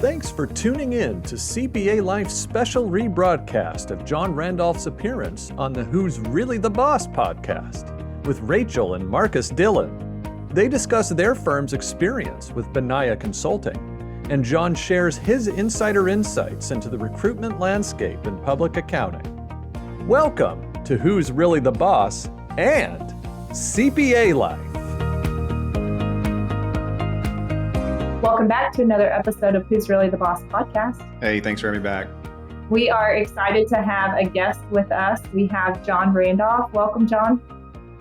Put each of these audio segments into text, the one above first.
Thanks for tuning in to CPA Life's special rebroadcast of John Randolph's appearance on the Who's Really the Boss podcast with Rachel and Marcus Dillon. They discuss their firm's experience with Benaiah Consulting, and John shares his insider insights into the recruitment landscape in public accounting. Welcome to Who's Really the Boss and CPA Life. Welcome back to another episode of Who's Really the Boss podcast. Hey, thanks for having me back. We are excited to have a guest with us. We have John Randolph. Welcome, John.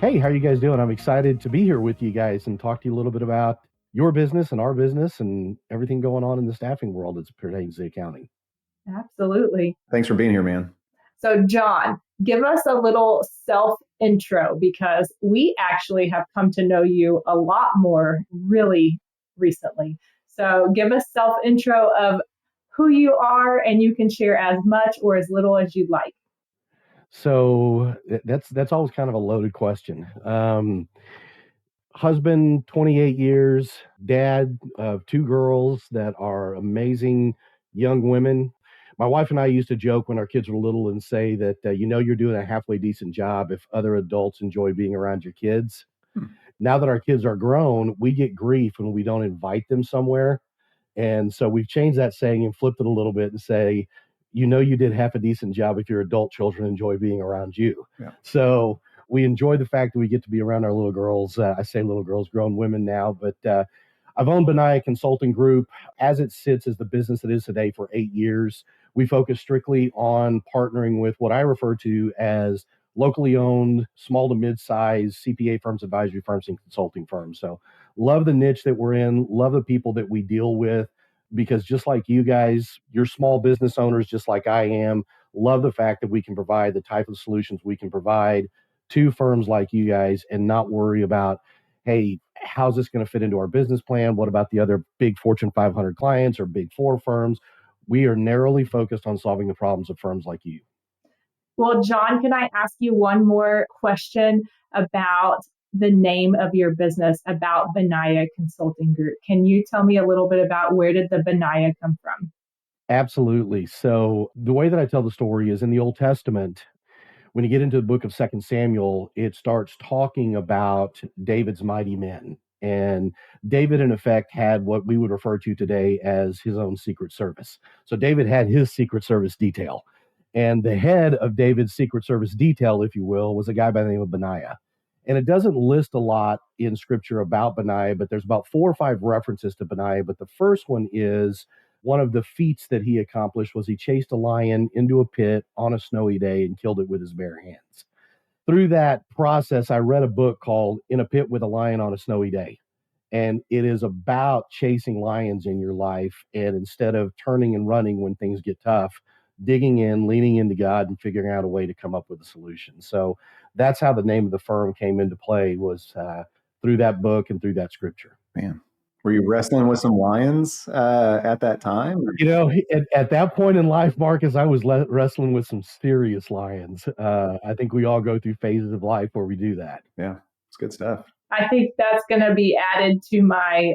Hey, how are you guys doing? I'm excited to be here with you guys and talk to you a little bit about your business and our business and everything going on in the staffing world as it pertains to accounting. Absolutely. Thanks for being here, man. So, John, give us a little self-intro because we actually have come to know you a lot more really recently. So give us self-intro of who you are, and you can share as much or as little as you'd like. So that's always kind of a loaded question. Husband, 28 years, dad of two girls that are amazing young women. My wife and I used to joke when our kids were little and say that, you're doing a halfway decent job if other adults enjoy being around your kids. Now that our kids are grown, we get grief when we don't invite them somewhere. And so we've changed that saying and flipped it a little bit and say, you did half a decent job if your adult children enjoy being around you. Yeah. So we enjoy the fact that we get to be around our little girls. I say little girls, grown women now, but I've owned Benaiah Consulting Group as it sits as the business it is today for 8 years. We focus strictly on partnering with what I refer to as locally owned, small to mid-size CPA firms, advisory firms, and consulting firms. So love the niche that we're in, love the people that we deal with, because just like you guys, you're small business owners just like I am, love the fact that we can provide the type of solutions we can provide to firms like you guys and not worry about, hey, how's this going to fit into our business plan? What about the other big Fortune 500 clients or big four firms? We are narrowly focused on solving the problems of firms like you. Well, John, can I ask you one more question about the name of your business, about Benaiah Consulting Group? Can you tell me a little bit about where did the Benaiah come from? Absolutely. So the way that I tell the story is in the Old Testament, when you get into the book of 2 Samuel, it starts talking about David's mighty men. And David, in effect, had what we would refer to today as his own secret service. So David had his secret service detail. And the head of David's secret service detail, if you will, was a guy by the name of Benaiah. And it doesn't list a lot in scripture about Benaiah, but there's about 4 or 5 references to Benaiah. But the first one is one of the feats that he accomplished was he chased a lion into a pit on a snowy day and killed it with his bare hands. Through that process, I read a book called In a Pit with a Lion on a Snowy Day. And it is about chasing lions in your life. And instead of turning and running when things get tough, digging in, leaning into God, and figuring out a way to come up with a solution. So that's how the name of the firm came into play, was through that book and through that scripture. Man, were you wrestling with some lions at that time? At that point in life, Marcus, I was wrestling with some serious lions. I think we all go through phases of life where we do that. Yeah, it's good stuff. I think that's going to be added to my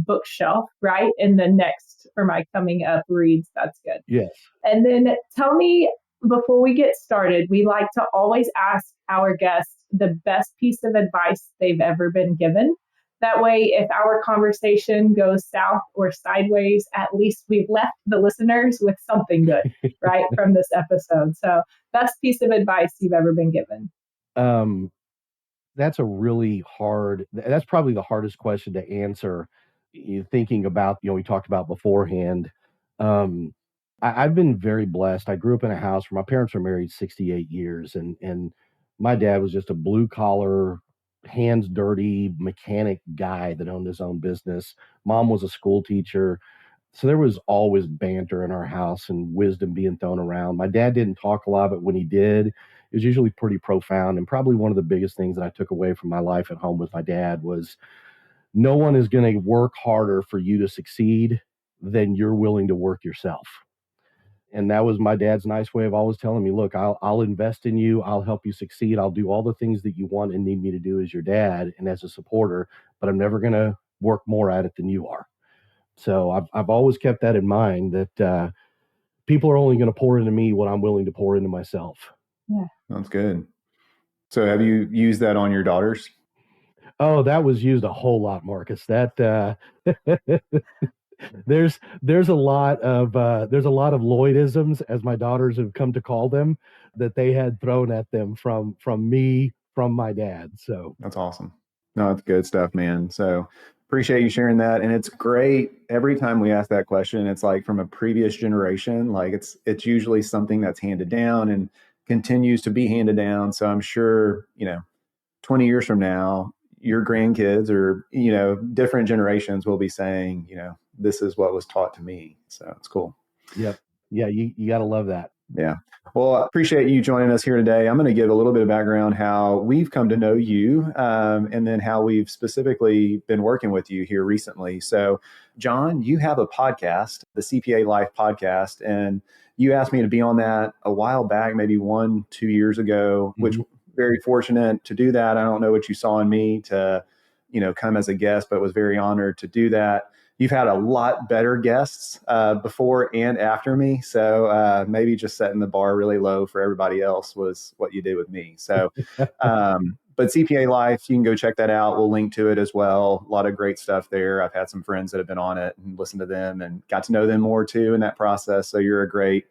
bookshelf, right? In the next, for my coming up reads. That's good. Yes. And then tell me, before we get started, we like to always ask our guests the best piece of advice they've ever been given. That way, if our conversation goes south or sideways, at least we've left the listeners with something good, right, from this episode. So best piece of advice you've ever been given. That's that's probably the hardest question to answer. Thinking about, we talked about beforehand. I've been very blessed. I grew up in a house where my parents were married 68 years and my dad was just a blue collar, hands dirty mechanic guy that owned his own business. Mom was a school teacher. So there was always banter in our house and wisdom being thrown around. My dad didn't talk a lot, but when he did, it was usually pretty profound. And probably one of the biggest things that I took away from my life at home with my dad was no one is going to work harder for you to succeed than you're willing to work yourself. And that was my dad's nice way of always telling me, look, I'll invest in you. I'll help you succeed. I'll do all the things that you want and need me to do as your dad and as a supporter, but I'm never going to work more at it than you are. So I've always kept that in mind that people are only going to pour into me what I'm willing to pour into myself. Yeah. Sounds good. So have you used that on your daughters? Oh, that was used a whole lot, Marcus. That there's a lot of Lloydisms, as my daughters have come to call them, that they had thrown at them from me, from my dad. So That's awesome. No, that's good stuff, man. So appreciate you sharing that. And it's great. Every time we ask that question, it's like from a previous generation, like it's usually something that's handed down and continues to be handed down. So I'm sure, 20 years from now, your grandkids or, different generations will be saying, this is what was taught to me. So it's cool. yep, yeah, you got to love that. Yeah. Well, I appreciate you joining us here today. I'm going to give a little bit of background how we've come to know you, and then how we've specifically been working with you here recently. So, John, you have a podcast, the CPA Life podcast, and you asked me to be on that a while back, maybe 1-2 years ago, which very fortunate to do that. I don't know what you saw in me to, come as a guest, but was very honored to do that. You've had a lot better guests before and after me. So maybe just setting the bar really low for everybody else was what you did with me. So, but CPA Life, you can go check that out. We'll link to it as well. A lot of great stuff there. I've had some friends that have been on it and listened to them and got to know them more too in that process. So you're a great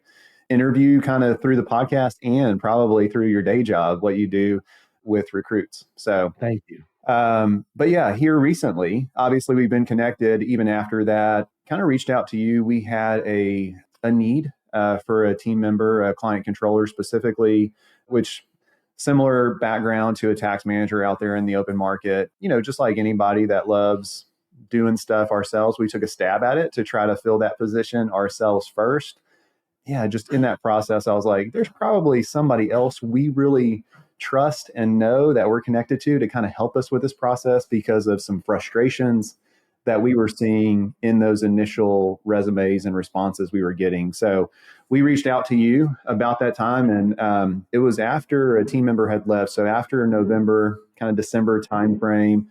interview kind of through the podcast and probably through your day job, what you do with recruits. So Thank you. But yeah, here recently, obviously we've been connected even after that, kind of reached out to you. We had a need for a team member, a client controller specifically, which similar background to a tax manager out there in the open market, just like anybody that loves doing stuff ourselves, we took a stab at it to try to fill that position ourselves first. Yeah, just in that process, I was like, there's probably somebody else we really trust and know that we're connected to kind of help us with this process because of some frustrations that we were seeing in those initial resumes and responses we were getting. So we reached out to you about that time, and it was after a team member had left. So after November, kind of December timeframe,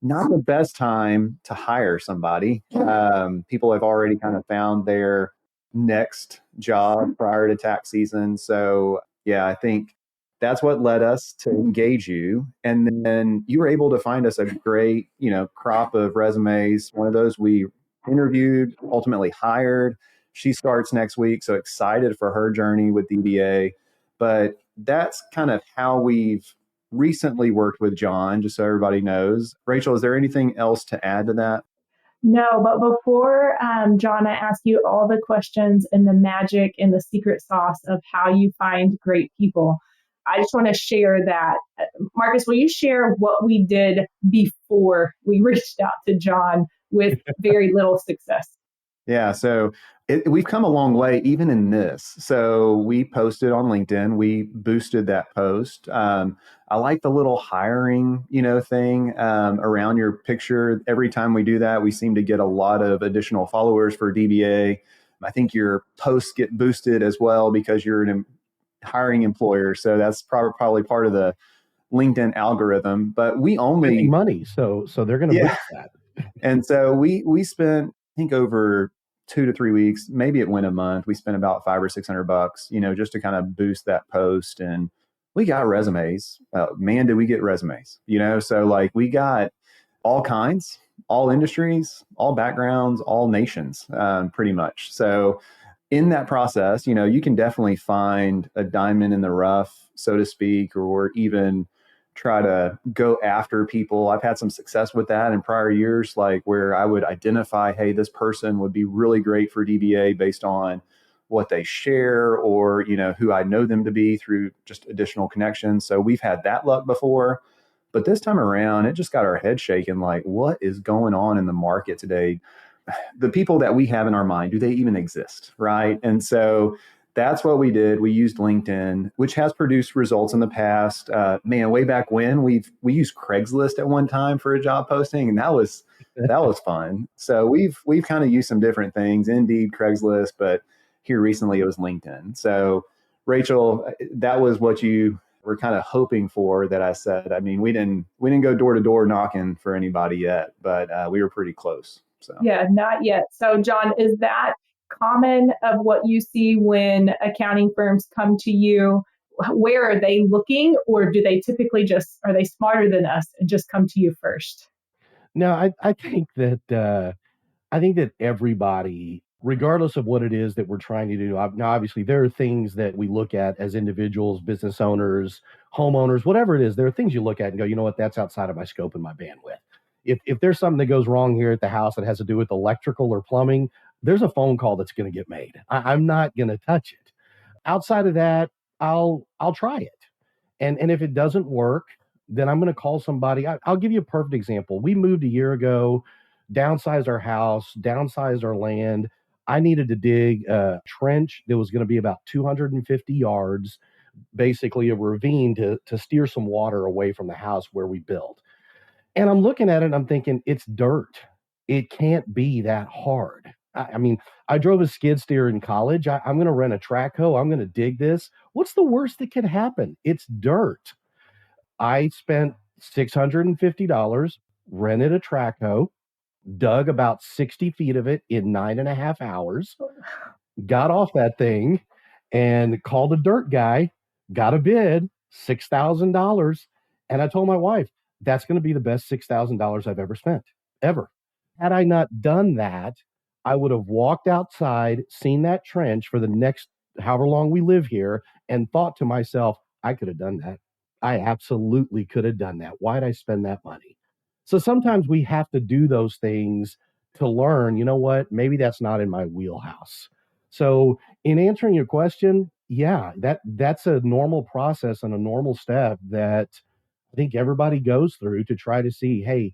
not the best time to hire somebody. People have already kind of found their next job prior to tax season. So yeah, I think that's what led us to engage you. And then you were able to find us a great, crop of resumes. One of those we interviewed, ultimately hired. She starts next week. So excited for her journey with DBA. But that's kind of how we've recently worked with John, just so everybody knows. Rachel, is there anything else to add to that? No, but before, John, I ask you all the questions and the magic and the secret sauce of how you find great people. I just want to share that. Marcus, will you share what we did before we reached out to John with very little success? Yeah, so we've come a long way even in this. So we posted on LinkedIn, we boosted that post. I like the little hiring, thing around your picture. Every time we do that, we seem to get a lot of additional followers for DBA. I think your posts get boosted as well because you're an hiring employer. So that's probably part of the LinkedIn algorithm. But we only Spending money, so they're going to boost that. And so we spent, I think, over 2 to 3 weeks, maybe it went a month. We spent about $500 or $600, just to kind of boost that post. And we got resumes. Man, did we get resumes? So like we got all kinds, all industries, all backgrounds, all nations, pretty much. So in that process, you can definitely find a diamond in the rough, so to speak, or even try to go after people. I've had some success with that in prior years, like where I would identify, hey, this person would be really great for DBA based on what they share or, who I know them to be through just additional connections. So we've had that luck before. But this time around, it just got our head shaking, like, what is going on in the market today? The people that we have in our mind, do they even exist? Right. And so that's what we did. We used LinkedIn, which has produced results in the past. Way back when we used Craigslist at one time for a job posting, and that was fun. So we've kind of used some different things, Indeed, Craigslist, but here recently it was LinkedIn. So Rachel, that was what you were kind of hoping for. That I said. I mean, we didn't go door to door knocking for anybody yet, but we were pretty close. So Yeah, not yet. So, John, is that common of what you see when accounting firms come to you? Where are they looking, or do they typically are they smarter than us and just come to you first? No, I think that everybody, regardless of what it is that we're trying to do, now obviously there are things that we look at as individuals, business owners, homeowners, whatever it is. There are things you look at and go, you know what, that's outside of my scope and my bandwidth. If there's something that goes wrong here at the house that has to do with electrical or plumbing, there's a phone call that's going to get made. I'm not going to touch it. Outside of that, I'll try it. And if it doesn't work, then I'm going to call somebody. I'll give you a perfect example. We moved a year ago, downsized our house, downsized our land. I needed to dig a trench that was going to be about 250 yards, basically a ravine to steer some water away from the house where we built. And I'm looking at it and I'm thinking, it's dirt. It can't be that hard. I mean, I drove a skid steer in college. I'm going to rent a track hoe. I'm going to dig this. What's the worst that could happen? It's dirt. I spent $650, rented a track hoe, dug about 60 feet of it in 9.5 hours, got off that thing and called a dirt guy, got a bid, $6,000. And I told my wife, that's going to be the best $6,000 I've ever spent, ever. Had I not done that, I would have walked outside, seen that trench for the next however long we live here, and thought to myself, I could have done that. I absolutely could have done that. Why'd I spend that money? So sometimes we have to do those things to learn, you know what, maybe that's not in my wheelhouse. So in answering your question, yeah, that's a normal process and a normal step that I think everybody goes through to try to see, hey,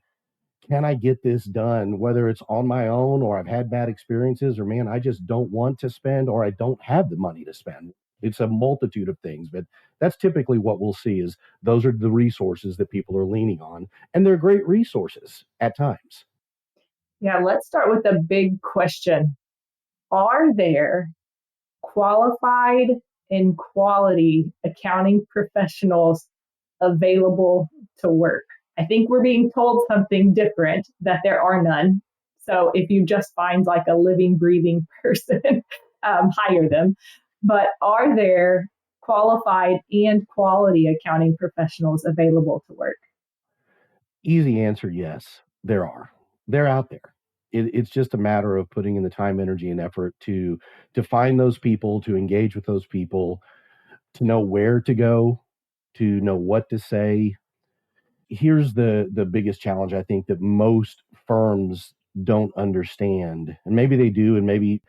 can I get this done? Whether it's on my own or I've had bad experiences or man, I just don't want to spend or I don't have the money to spend. It's a multitude of things, but that's typically what we'll see is those are the resources that people are leaning on. And they're great resources at times. Yeah, let's start with a big question. Are there qualified and quality accounting professionals available to work? I think we're being told something different, that there are none. So if you just find like a living, breathing person, hire them. But are there qualified and quality accounting professionals available to work? Easy answer, yes, there are. They're out there. It's just a matter of putting in the time, energy, and effort to find those people, to engage with those people, to know where to go, to know what to say. Here's the biggest challenge I think that most firms don't understand, and maybe they do, and maybe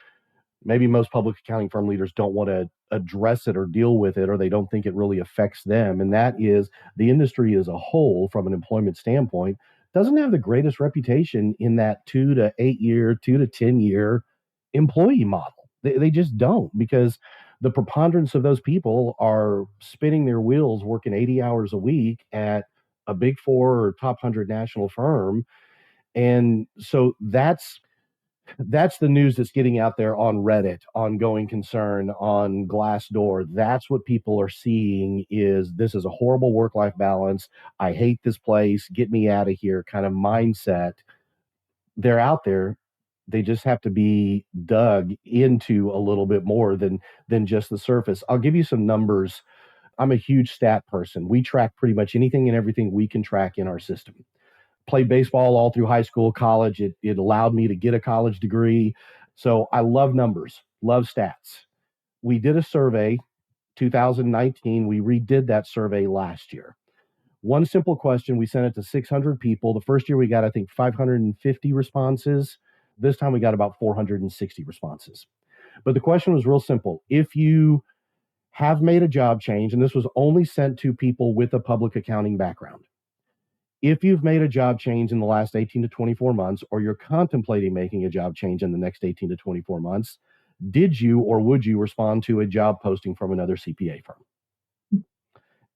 most public accounting firm leaders don't want to address it or deal with it, or they don't think it really affects them. And that is the industry as a whole, from an employment standpoint, doesn't have the greatest reputation in that 2 to 8 year, 2 to 10 year employee model. They just don't, because the preponderance of those people are spinning their wheels, working 80 hours a week at a big four or top 100 national firm. And so that's the news that's getting out there on Reddit, on Going Concern, on Glassdoor. That's what people are seeing is this is a horrible work-life balance. I hate this place. Get me out of here kind of mindset. They're out there. They just have to be dug into a little bit more than just the surface. I'll give you some numbers. I'm a huge stat person. We track pretty much anything and everything we can track in our system. Played baseball all through high school, college. It allowed me to get a college degree. So I love numbers, love stats. We did a survey, 2019. We redid that survey last year. One simple question. We sent it to 600 people. The first year we got, I think, 550 responses. This time we got about 460 responses. But the question was real simple. If you have made a job change, and this was only sent to people with a public accounting background, if you've made a job change in the last 18 to 24 months, or you're contemplating making a job change in the next 18 to 24 months, did you or would you respond to a job posting from another CPA firm?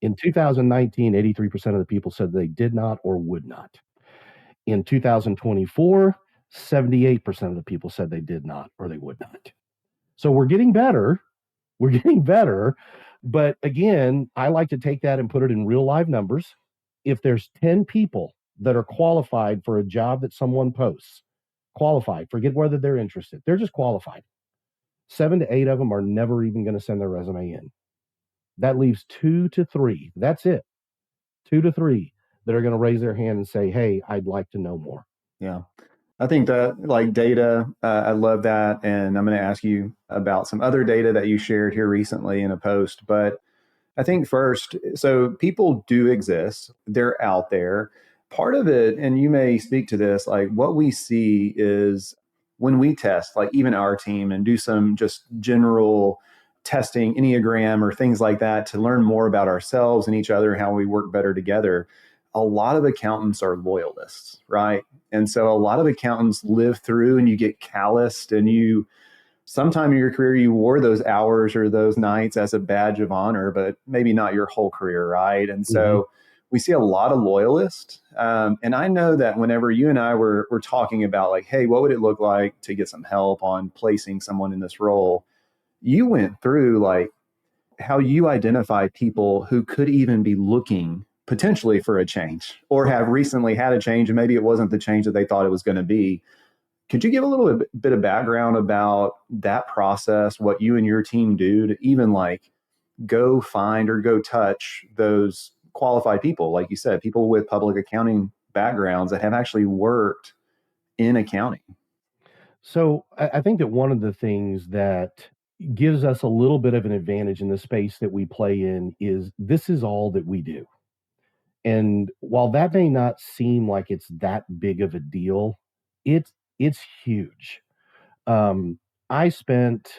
In 2019, 83% of the people said they did not or would not. In 2024, 78% of the people said they did not or they would not. So we're getting better. We're getting better. But again, I like to take that and put it in real live numbers. If there's 10 people that are qualified for a job that someone posts, qualified. Forget whether they're interested. They're just qualified. 7 to 8 of them are never even going to send their resume in. That leaves 2 to 3. That's it. 2 to 3 that are going to raise their hand and say, hey, I'd like to know more. Yeah. I think that like data, I love that. And I'm going to ask you about some other data that you shared here recently in a post. But I think first, so people do exist. They're out there. Part of it, and you may speak to this, like what we see is when we test, like even our team and do some just general testing, Enneagram or things like that to learn more about ourselves and each other and how we work better together. A lot of accountants are loyalists, right? And so a lot of accountants live through and you get calloused and you sometime in your career, you wore those hours or those nights as a badge of honor, but maybe not your whole career, right? And so we see a lot of loyalists. And I know that whenever you and I were talking about like, hey, what would it look like to get some help on placing someone in this role? You went through like how you identify people who could even be looking potentially for a change or have recently had a change and maybe it wasn't the change that they thought it was going to be. Could you give a little bit of background about that process, what you and your team do to even like go find or go touch those qualified people, like you said, people with public accounting backgrounds that have actually worked in accounting? So I think that one of the things that gives us a little bit of an advantage in the space that we play in is this is all that we do. And while that may not seem like it's that big of a deal, it's huge. I spent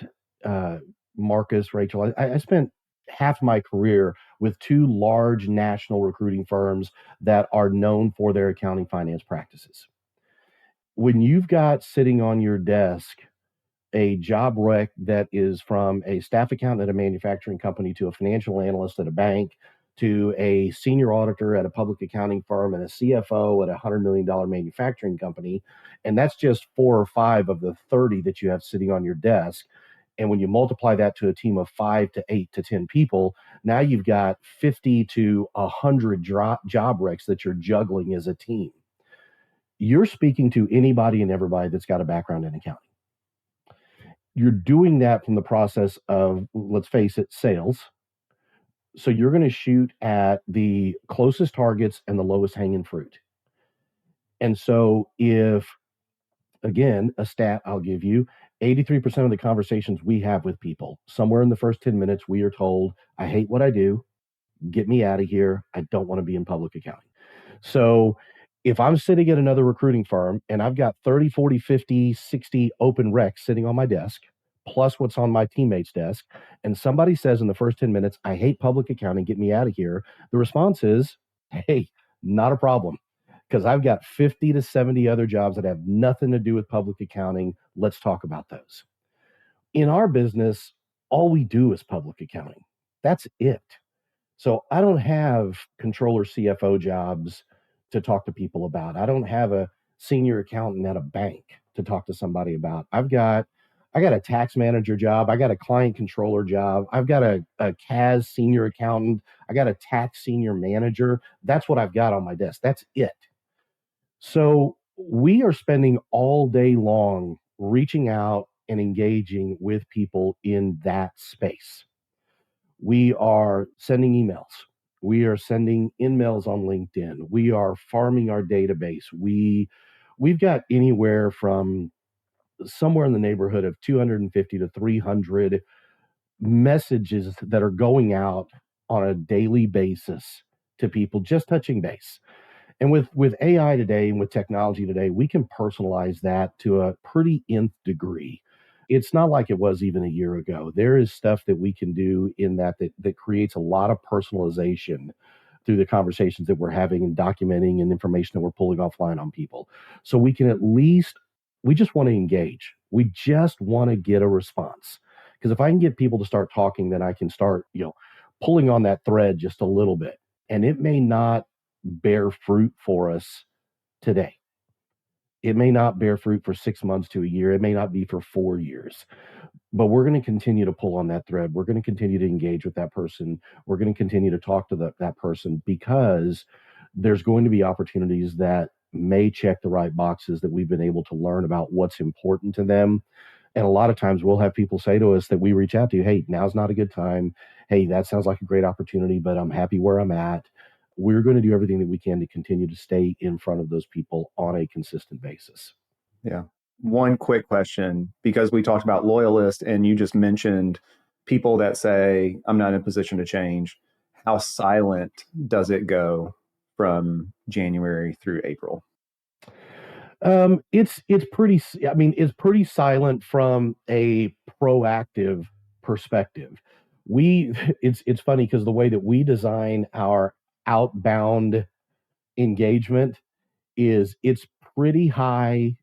Marcus, Rachel, I spent half my career with 2 large national recruiting firms that are known for their accounting finance practices. When you've got sitting on your desk a job rec that is from a staff accountant at a manufacturing company to a financial analyst at a bank to a senior auditor at a public accounting firm and a CFO at a $100 million manufacturing company. And that's just 4 or 5 of the 30 that you have sitting on your desk. And when you multiply that to a team of 5 to 8 to 10 people, now you've got 50 to 100 job recs that you're juggling as a team. You're speaking to anybody and everybody that's got a background in accounting. You're doing that from the process of, let's face it, sales. So you're going to shoot at the closest targets and the lowest hanging fruit. And so if, again, a stat I'll give you, 83% of the conversations we have with people, somewhere in the first 10 minutes, we are told, I hate what I do. Get me out of here. I don't want to be in public accounting. So if I'm sitting at another recruiting firm and I've got 30, 40, 50, 60 open recs sitting on my desk, plus what's on my teammate's desk, and somebody says in the first 10 minutes, I hate public accounting, get me out of here, the response is, hey, not a problem, because I've got 50 to 70 other jobs that have nothing to do with public accounting. Let's talk about those. In our business, all we do is public accounting. That's it. So I don't have controller CFO jobs to talk to people about. I don't have a senior accountant at a bank to talk to somebody about. I got a tax manager job. I got a client controller job. I've got a CAS senior accountant. I got a tax senior manager. That's what I've got on my desk. That's it. So we are spending all day long reaching out and engaging with people in that space. We are sending emails. We are sending in-mails on LinkedIn. We are farming our database. We've got anywhere from somewhere in the neighborhood of 250 to 300 messages that are going out on a daily basis to people just touching base. And with AI today and with technology today, we can personalize that to a pretty nth degree. It's not like it was even a year ago. There is stuff that we can do in that creates a lot of personalization through the conversations that we're having and documenting and information that we're pulling offline on people. So we can we just want to engage. We just want to get a response. Because if I can get people to start talking, then I can start, pulling on that thread just a little bit. And it may not bear fruit for us today. It may not bear fruit for 6 months to a year. It may not be for 4 years, but we're going to continue to pull on that thread. We're going to continue to engage with that person. We're going to continue to talk to that person because there's going to be opportunities that may check the right boxes that we've been able to learn about what's important to them. And a lot of times we'll have people say to us that we reach out to, hey, now's not a good time. Hey, that sounds like a great opportunity, but I'm happy where I'm at. We're going to do everything that we can to continue to stay in front of those people on a consistent basis. Yeah. One quick question, because we talked about loyalists and you just mentioned people that say, I'm not in a position to change. How silent does it go from January through April? It's pretty. I mean, it's pretty silent from a proactive perspective. We it's funny because the way that we design our outbound engagement is it's pretty high,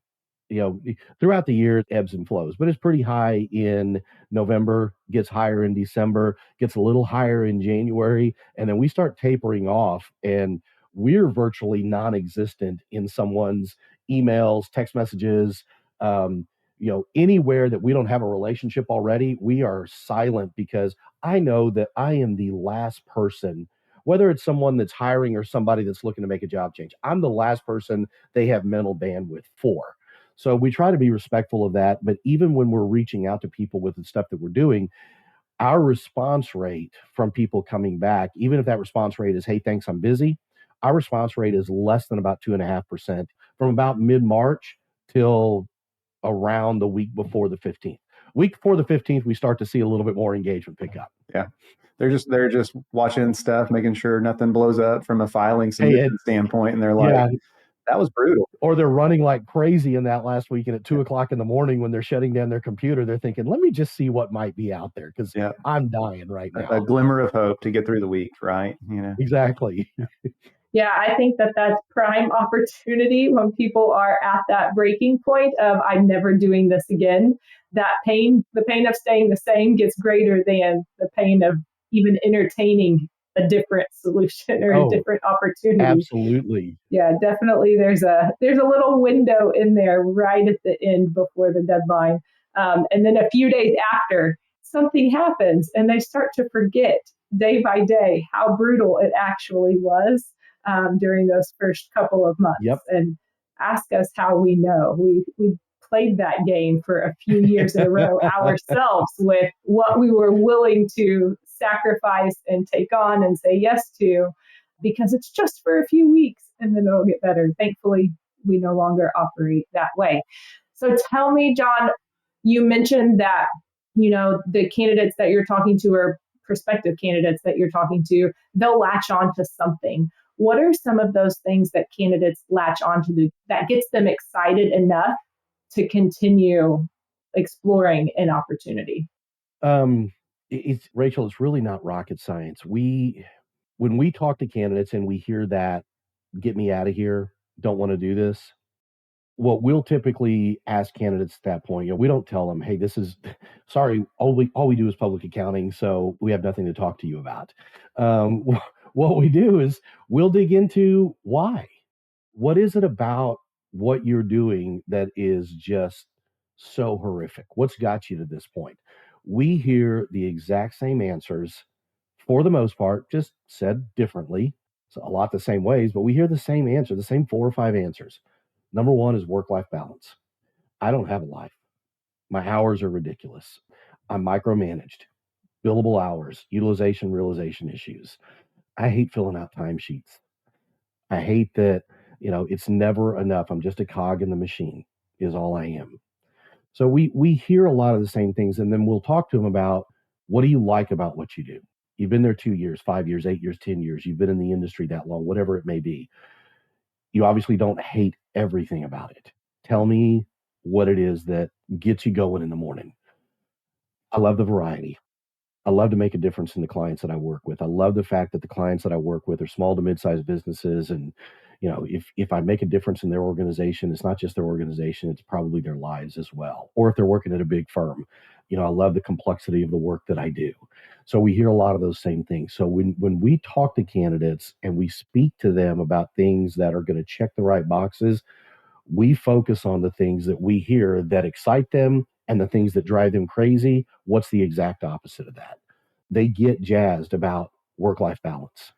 throughout the year it ebbs and flows, but it's pretty high in November, gets higher in December, gets a little higher in January, and then we start tapering off, and we're virtually non-existent in someone's emails, text messages, anywhere that we don't have a relationship already. We are silent because I know that I am the last person, whether it's someone that's hiring or somebody that's looking to make a job change, I'm the last person they have mental bandwidth for. So we try to be respectful of that. But even when we're reaching out to people with the stuff that we're doing, our response rate from people coming back, even if that response rate is, hey, thanks, I'm busy, our response rate is less than about 2.5% from about mid-March till around the week before the 15th. Week before the 15th, we start to see a little bit more engagement pick up. Yeah. They're just watching stuff, making sure nothing blows up from a filing submission standpoint. And they're like, yeah, that was brutal. Or they're running like crazy in that last week. And at 2:00 in the morning, when they're shutting down their computer, they're thinking, let me just see what might be out there. Cause I'm dying right now. A glimmer of hope to get through the week. Right. Exactly. Yeah, I think that that's prime opportunity when people are at that breaking point of I'm never doing this again. That pain, the pain of staying the same gets greater than the pain of even entertaining a different solution or a different opportunity. Absolutely. Yeah, definitely. There's a little window in there right at the end before the deadline. And then a few days after, something happens and they start to forget day by day how brutal it actually was during those first couple of months. Yep. And ask us how we know. We played that game for a few years in a row ourselves with what we were willing to sacrifice and take on and say yes to, because it's just for a few weeks and then it'll get better. Thankfully, we no longer operate that way. So tell me, John, you mentioned that, the candidates that you're talking to or prospective candidates that you're talking to, they'll latch on to something. What are some of those things that candidates latch onto that gets them excited enough to continue exploring an opportunity? Rachel, it's really not rocket science. When we talk to candidates and we hear that, get me out of here, don't want to do this, what we'll typically ask candidates at that point, we don't tell them, hey, this is, sorry, all we do is public accounting, so we have nothing to talk to you about. What we do is we'll dig into why. What is it about what you're doing that is just so horrific? What's got you to this point? We hear the exact same answers for the most part, just said differently. So a lot the same ways, but we hear the same answer, the same 4 or 5 answers. Number one is work-life balance. I don't have a life. My hours are ridiculous. I'm micromanaged. Billable hours, utilization, realization issues. I hate filling out timesheets. I hate that, it's never enough. I'm just a cog in the machine is all I am. So we hear a lot of the same things, and then we'll talk to them about, what do you like about what you do? You've been there 2 years, 5 years, 8 years, 10 years. You've been in the industry that long, whatever it may be. You obviously don't hate everything about it. Tell me what it is that gets you going in the morning. I love the variety. I love to make a difference in the clients that I work with. I love the fact that the clients that I work with are small to mid-sized businesses. And, if I make a difference in their organization, it's not just their organization, it's probably their lives as well. Or if they're working at a big firm, I love the complexity of the work that I do. So we hear a lot of those same things. So when we talk to candidates and we speak to them about things that are going to check the right boxes, we focus on the things that we hear that excite them and the things that drive them crazy. What's the exact opposite of that? They get jazzed about work-life balance.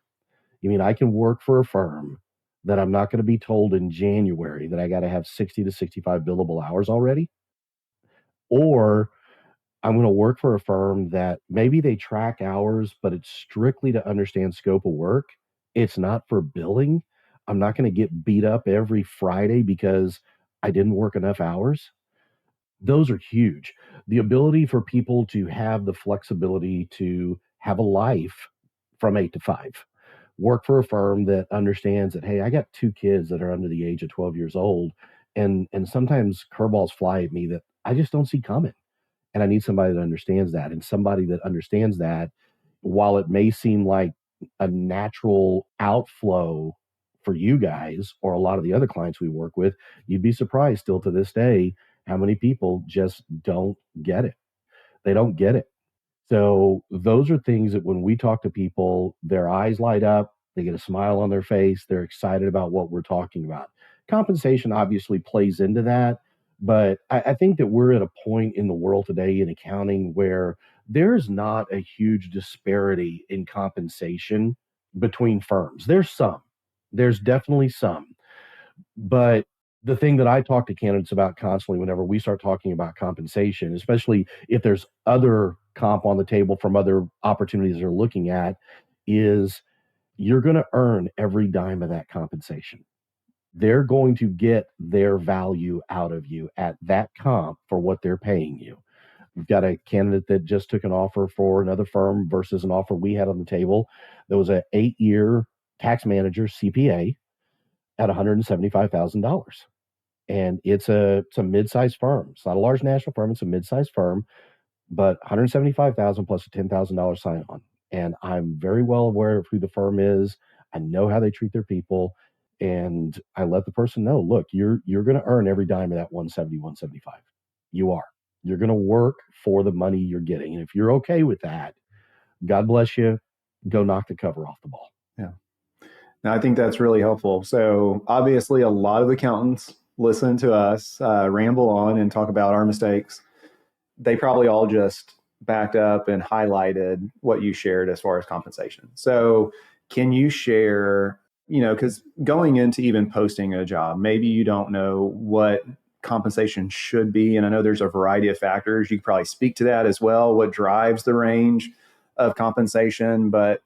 You mean I can work for a firm that I'm not going to be told in January that I got to have 60 to 65 billable hours already, or I'm going to work for a firm that maybe they track hours, but it's strictly to understand scope of work. It's not for billing. I'm not going to get beat up every Friday because I didn't work enough hours. Those are huge. The ability for people to have the flexibility to have a life from 8 to 5, work for a firm that understands that, hey, I got 2 kids that are under the age of 12 years old. And sometimes curveballs fly at me that I just don't see coming. And I need somebody that understands that. And somebody that understands that, while it may seem like a natural outflow for you guys or a lot of the other clients we work with, you'd be surprised still to this day how many people just don't get it. They don't get it. So those are things that when we talk to people, their eyes light up, they get a smile on their face, they're excited about what we're talking about. Compensation obviously plays into that, but I think that we're at a point in the world today in accounting where there's not a huge disparity in compensation between firms. There's definitely some. But the thing that I talk to candidates about constantly whenever we start talking about compensation, especially if there's other comp on the table from other opportunities they're looking at, is you're going to earn every dime of that compensation. They're going to get their value out of you at that comp for what they're paying you. We've got a candidate that just took an offer for another firm versus an offer we had on the table. There was an 8-year tax manager CPA at $175,000. And it's a mid-sized firm. It's not a large national firm. It's a mid-sized firm, but 175,000 plus a $10,000 sign-on. And I'm very well aware of who the firm is. I know how they treat their people. And I let the person know, look, you're going to earn every dime of that 170, 175. You are. You're going to work for the money you're getting. And if you're okay with that, God bless you. Go knock the cover off the ball. Yeah. Now, I think that's really helpful. So obviously, a lot of accountants listen to us ramble on and talk about our mistakes. They probably all just backed up and highlighted what you shared as far as compensation. So can you share, because going into even posting a job, maybe you don't know what compensation should be. And I know there's a variety of factors. You could probably speak to that as well. What drives the range of compensation? But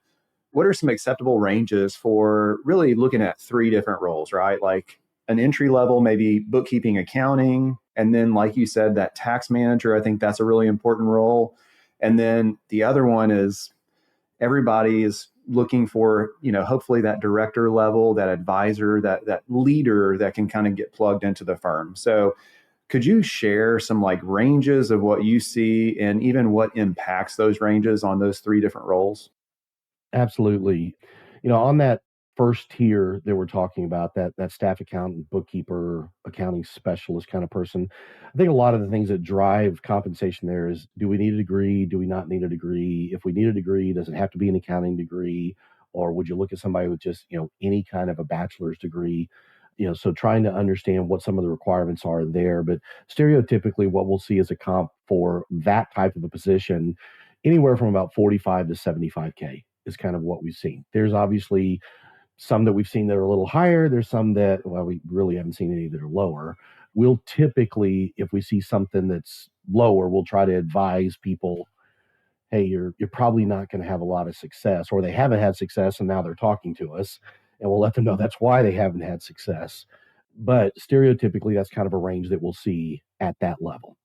what are some acceptable ranges for really looking at 3 different roles, right? Like an entry level, maybe bookkeeping, accounting. And then, like you said, that tax manager, I think that's a really important role. And then the other one is everybody is looking for, hopefully that director level, that advisor, that leader that can kind of get plugged into the firm. So could you share some like ranges of what you see and even what impacts those ranges on those 3 different roles? Absolutely. On that first tier that we're talking about, that staff accountant, bookkeeper, accounting specialist kind of person, I think a lot of the things that drive compensation there is, do we need a degree? Do we not need a degree? If we need a degree, does it have to be an accounting degree? Or would you look at somebody with just, any kind of a bachelor's degree? So trying to understand what some of the requirements are there. But stereotypically, what we'll see as a comp for that type of a position, anywhere from about 45 to 75K is kind of what we've seen. There's obviously some that we've seen that are a little higher. There's some that, well, we really haven't seen any that are lower. We'll typically, if we see something that's lower, we'll try to advise people, hey, you're probably not going to have a lot of success, or they haven't had success and now they're talking to us. And we'll let them know that's why they haven't had success. But stereotypically, that's kind of a range that we'll see at that level,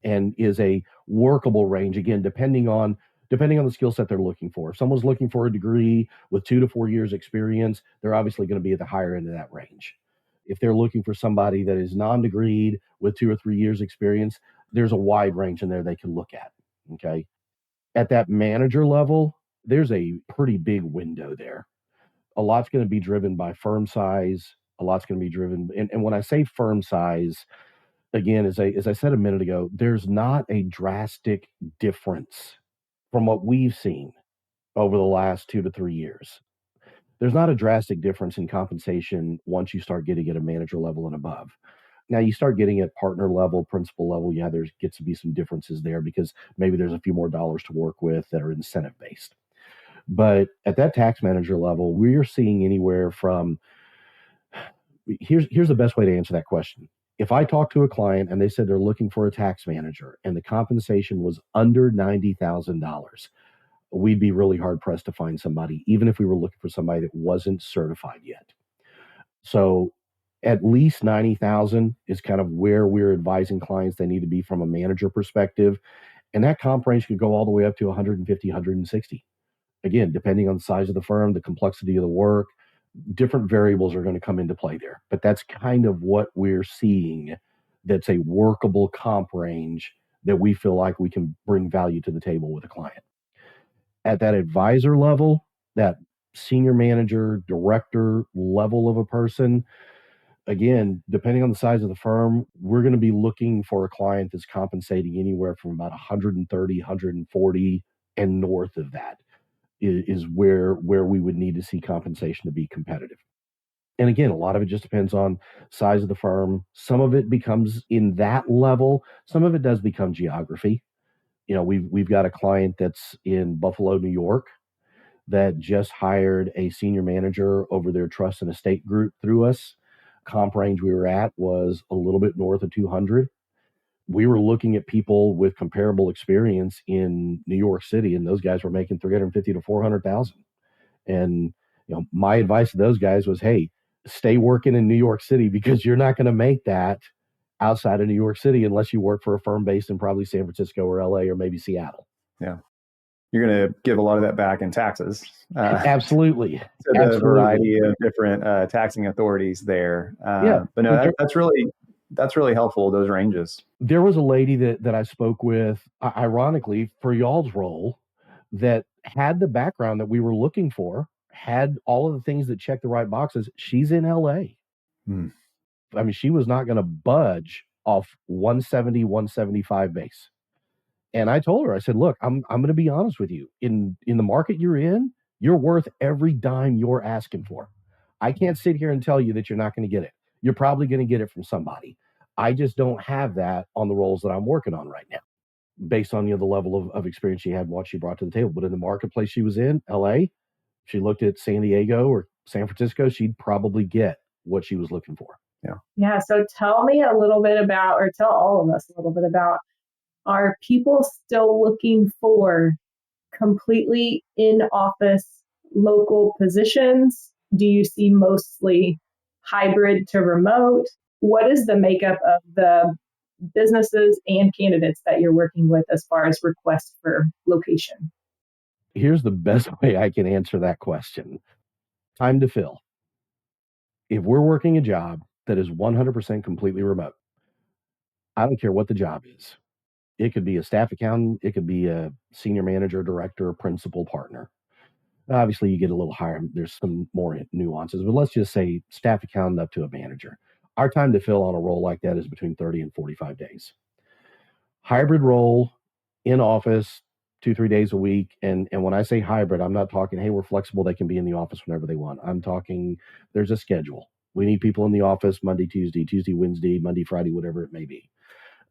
and is a workable range, again, depending on the skill set they're looking for. If someone's looking for a degree with 2 to 4 years experience, they're obviously going to be at the higher end of that range. If they're looking for somebody that is non-degreed with 2 or 3 years experience, there's a wide range in there they can look at. Okay. At that manager level, there's a pretty big window there. A lot's going to be driven by firm size. A lot's going to be driven. And when I say firm size, again, as I said a minute ago, there's not a drastic difference from what we've seen over the last 2 to 3 years. There's not a drastic difference in compensation once you start getting at a manager level and above. Now you start getting at partner level, principal level, yeah, there gets to be some differences there because maybe there's a few more dollars to work with that are incentive based. But at that tax manager level, we're seeing anywhere from Here's the best way to answer that question. If I talk to a client and they said they're looking for a tax manager and the compensation was under $90,000, we'd be really hard pressed to find somebody, even if we were looking for somebody that wasn't certified yet. So at least 90,000 is kind of where we're advising clients they need to be from a manager perspective. And that comp range could go all the way up to 150, 160. Again, depending on the size of the firm, the complexity of the work, different variables are going to come into play there. But that's kind of what we're seeing that's a workable comp range that we feel like we can bring value to the table with a client. At that advisor level, that senior manager, director level of a person, again, depending on the size of the firm, we're going to be looking for a client that's compensating anywhere from about 130, 140 and north of that is where we would need to see compensation to be competitive. And again, a lot of it just depends on size of the firm. Some of it becomes in that level. Some of it does become geography. You know, we've got a client that's in Buffalo, New York, that just hired a senior manager over their trust and estate group through us. Comp range we were at was a little bit north of 200. We were looking at people with comparable experience in New York City, and those guys were making 350 to 400,000. And my advice to those guys was, hey, stay working in New York City because you're not going to make that outside of New York City unless you work for a firm based in probably San Francisco or LA or maybe Seattle. Yeah. You're going to give a lot of that back in taxes. Absolutely. To the Absolutely. variety of different taxing authorities there. But no, that's really helpful, those ranges. There was a lady that I spoke with, ironically, for y'all's role, that had the background that we were looking for, had all of the things that check the right boxes. She's in LA. I mean, she was not going to budge off 170, 175 base. And I told her, I said, look, I'm going to be honest with you. In the market you're in, you're worth every dime you're asking for. I can't sit here and tell you that you're not going to get it. You're probably going to get it from somebody. I just don't have that on the roles that I'm working on right now, based on the level of experience she had and what she brought to the table. But in the marketplace she was in, LA, she looked at San Diego or San Francisco, she'd probably get what she was looking for. Yeah. So tell me a little bit about, or tell all of us a little bit about, are people still looking for completely in-office local positions? Do you see mostly hybrid to remote? What is the makeup of the businesses and candidates that you're working with as far as requests for location? Here's the best way I can answer that question. Time to fill. If we're working a job that is 100% completely remote, I don't care what the job is. It could be a staff accountant. It could be a senior manager, director, principal, partner. Obviously, you get a little higher. There's some more nuances, but let's just say staff accountant up to a manager. Our time to fill on a role like that is between 30 and 45 days. Hybrid role, in office, 2-3 days a week. And when I say hybrid, I'm not talking, hey, we're flexible. They can be in the office whenever they want. I'm talking there's a schedule. We need people in the office Monday, Tuesday, Wednesday, Monday, Friday, whatever it may be.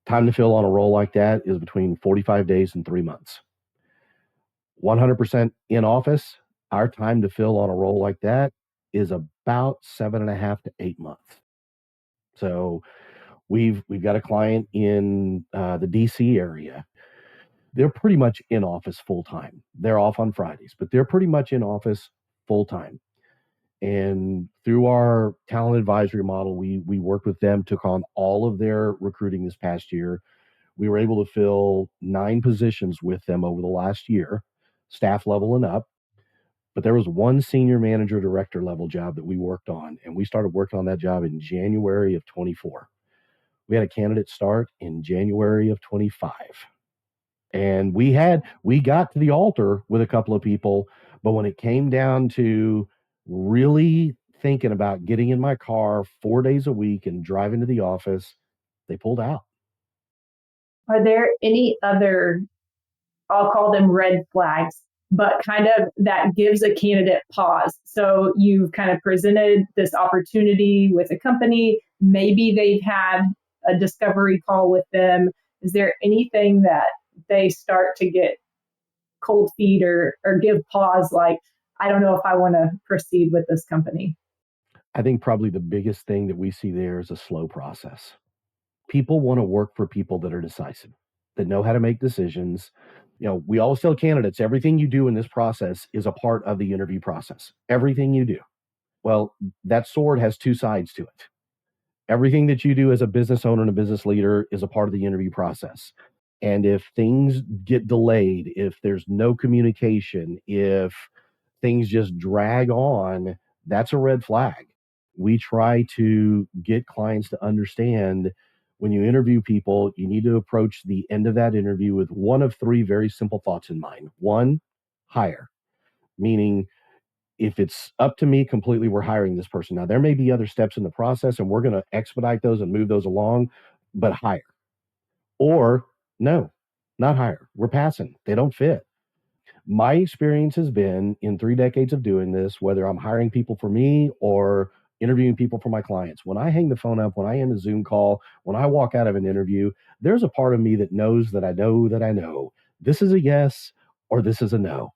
Time to fill on a role like that is between 45 days and 3 months. 100% in office, our time to fill on a role like that is about 7.5 to 8 months. So we've got a client in the DC area. They're pretty much in office full time. They're off on Fridays, but they're pretty much in office full time. And through our talent advisory model, we worked with them, took on all of their recruiting this past year. We were able to fill 9 positions with them over the last year, staff level and up. But there was one senior manager director level job that we worked on, and we started working on that job in January of 24. We had a candidate start in January of 25. And we got to the altar with a couple of people, but when it came down to really thinking about getting in my car 4 days a week and driving to the office, they pulled out. Are there any other, I'll call them red flags, but kind of that gives a candidate pause? So you've kind of presented this opportunity with a company. Maybe they've had a discovery call with them. Is there anything that they start to get cold feet or give pause, like, I don't know if I want to proceed with this company? I think probably the biggest thing that we see there is a slow process. People want to work for people that are decisive, that know how to make decisions. We always tell candidates everything you do in this process is a part of the interview process. Everything you do. Well, that sword has two sides to it. Everything that you do as a business owner and a business leader is a part of the interview process. And if things get delayed, if there's no communication, if things just drag on, that's a red flag. We try to get clients to understand when you interview people, you need to approach the end of that interview with one of three very simple thoughts in mind. One, hire, meaning if it's up to me completely, we're hiring this person. Now, there may be other steps in the process and we're going to expedite those and move those along, but hire. Or no, not hire. We're passing. They don't fit. My experience has been in 3 decades of doing this, whether I'm hiring people for me or interviewing people for my clients. When I hang the phone up, when I end a Zoom call, when I walk out of an interview, there's a part of me that knows that I know that I know this is a yes or this is a no.